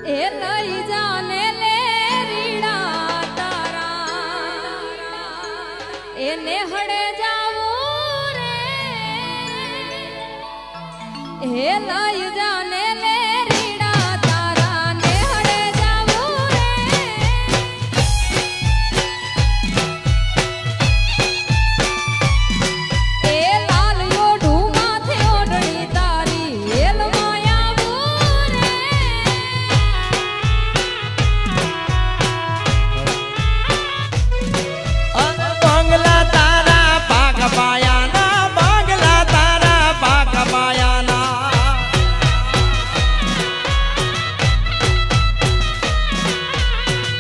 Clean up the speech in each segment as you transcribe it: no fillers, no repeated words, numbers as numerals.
એ લઈ જાને લે રીડા તારા એને હડે જાવું રે એ લઈ જાને લે રીડા તારા ને હડે જાવું રે એ લાલ યોઢું માથે ઓઢણી તારી એલ માયાવું રે બંગલા તારા પાક પાયાના બંગલા તારા પાક પાયાના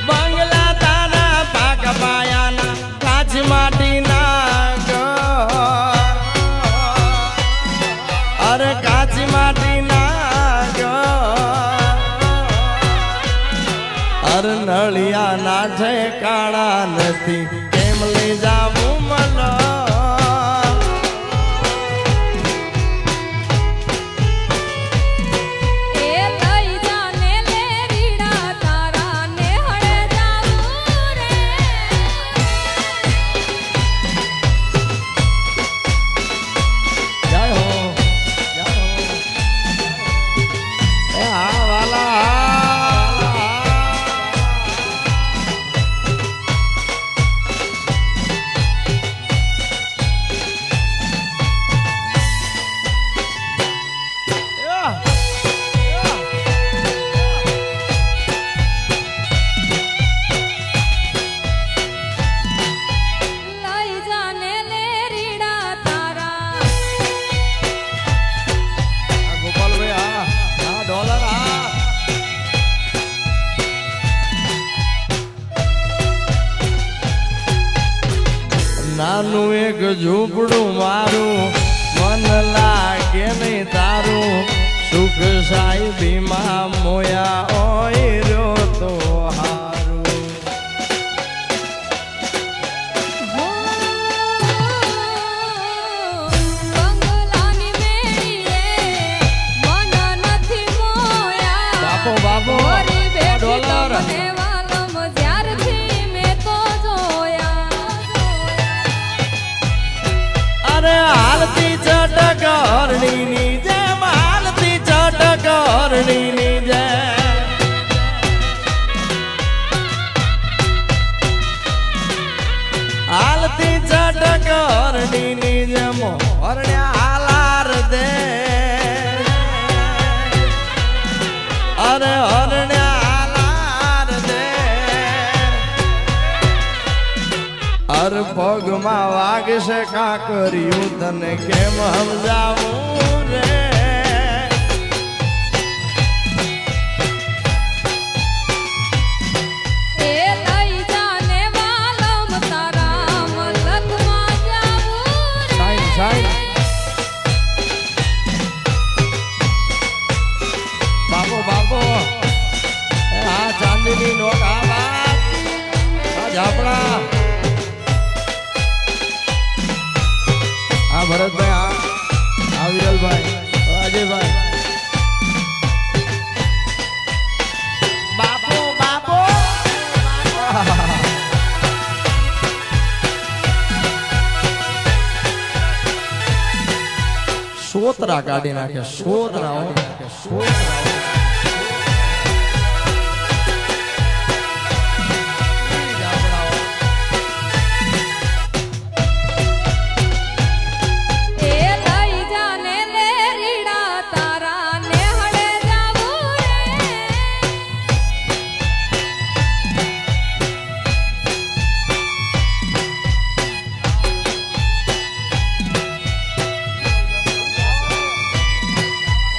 બંગલા તારા પાક પાયાના કાચ માટીના ઘર અરે કાચ માટીના ઘર અરે નળિયા ના ઠેકાણા નથી કેમ લઈ જાવું મને એ લઈ જાને લે રીડા તારા ને હડે જાવું રે જય હો જય હો એ હા વાલા લઈ જાને લે રીડા તારા ગોપાલભાઈ હા ડોલર હા નાનું એક ઝૂંપડું મારું મન લાગે નહીં તારું સુખ સાહેબીમાં મોયા ઓય રહ્યો તો હારું બંગલાની મેળીએ મન નથી મોયા બાપો બાપો મારી બેટી ડોલર તમને વાલમ જ્યારથી મેં તો જોયા અરે હાલતી ચટક હરણીની જેમ હાલતી ચટક હરણીની જેમ હાલતી ચટક હરણીની જેમ હરણ્યા હાલાર દે અરે હરણ્યા હાલાર દે અર પગમાં વાગશે કાકર્યું તને કેમ સમજાવું રે એ લઈ જાને વાલમ તારા મલકમાં જાવું રે સાઈન સાઈન બાપો બાપો એ આ ચાંદીની નોટ આ બાપ આ ઝાપડા આ ભરતભાઈ આ વિરલભાઈ અજયભાઈ બાપો બાપો સોતરા કાઢી નાખે સોતરા એ લઈ જાને લે રીડા તારા ને હડે જાવું રે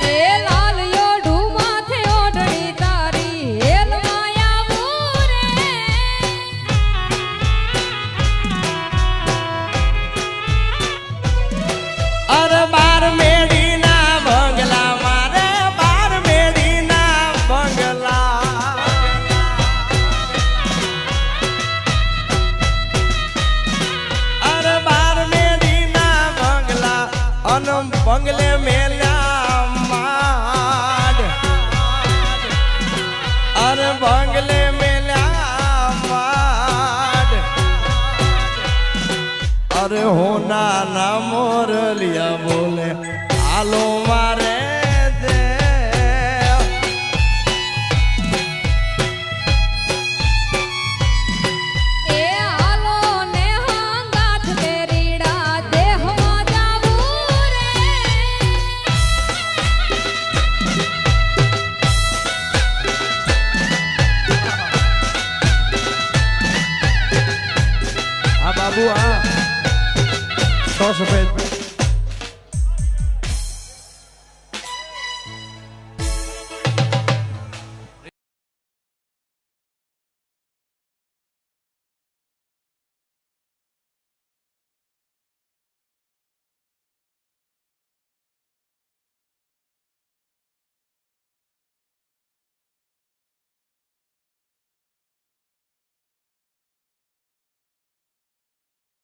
એ લાલ યોઢું નાના મોરલિયા બોલે હાલો મારે દેવ. એ હાલો ને હંગાથ તેરીડા દેહમાં જાવું રે. આ બાબુ આ 100 સફેદ